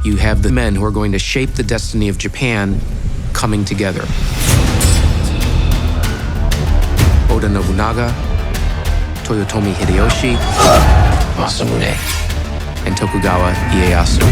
you have the men who are going to shape the destiny of Japan coming together. Oda Nobunaga, Toyotomi Hideyoshi, Masamune, and Tokugawa Ieyasu.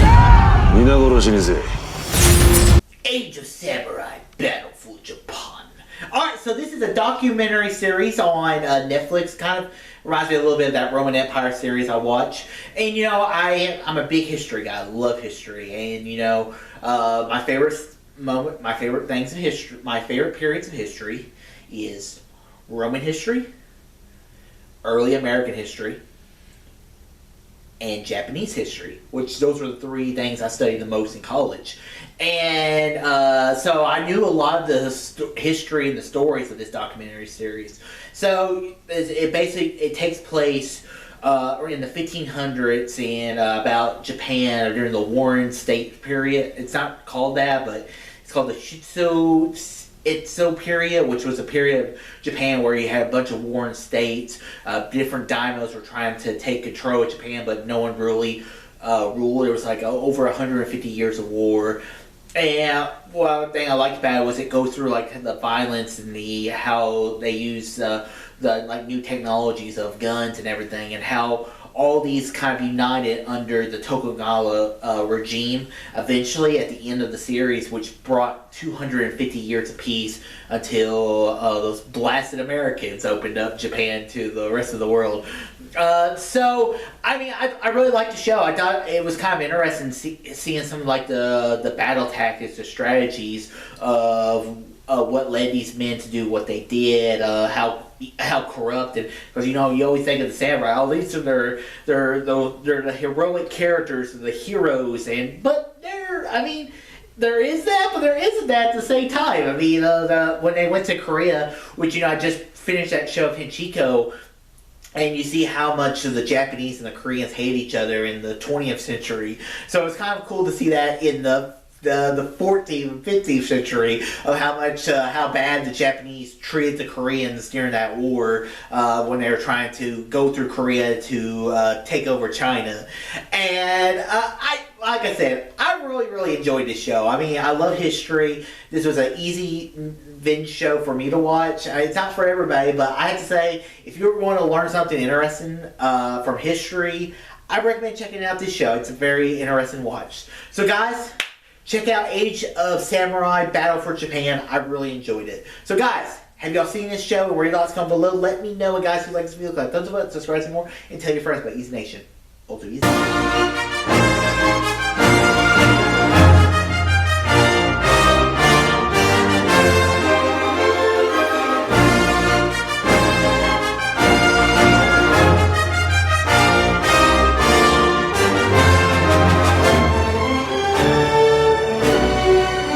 Age of Samurai Battle for Japan. Alright, so this is a documentary series on Netflix. Kind of reminds me a little bit of that Roman Empire series I watch. And you know, I'm a big history guy. I love history. And you know, my favorite things in history, my favorite periods of history is Roman history, early American history, and Japanese history, which those were the three things I studied the most in college. And so I knew a lot of the history and the stories of this documentary series. So it takes place in the 1500s in about Japan during the Warring State period. It's not called that, but it's called the Itso period, which was a period of Japan where you had a bunch of warring states. Different daimyos were trying to take control of Japan, but no one really ruled. There was like over 150 years of war. And one thing I liked about it was it goes through like the violence and how they use the like new technologies of guns and everything, and how all these kind of united under the Tokugawa regime eventually at the end of the series, which brought 250 years of peace until those blasted Americans opened up Japan to the rest of the world. So, I mean, I really liked the show. I thought it was kind of interesting seeing some of like the battle tactics, the strategies of what led these men to do what they did, how corrupt, and because you know you always think of the samurai. Oh, these are they're the heroic characters, the heroes, but there is that, but there isn't that at the same time. I mean, when they went to Korea, which you know I just finished that show of Hinchiko. And you see how much the Japanese and the Koreans hate each other in the 20th century. So it's kind of cool to see that in the 14th and 15th century of how bad the Japanese treated the Koreans during that war when they were trying to go through Korea to take over China. And like I said, I really enjoyed this show. I mean, I love history. This was an easy binge show for me to watch. It's not for everybody, but I have to say, if you want to learn something interesting from history, I recommend checking out this show. It's a very interesting watch. So guys, check out Age of Samurai Battle for Japan. I really enjoyed it. So guys, have y'all seen this show? What are your thoughts? Comment below. Let me know. And guys, if you like this video, click thumbs up, subscribe some more, and tell your friends about Easy Nation. Ultra Easy.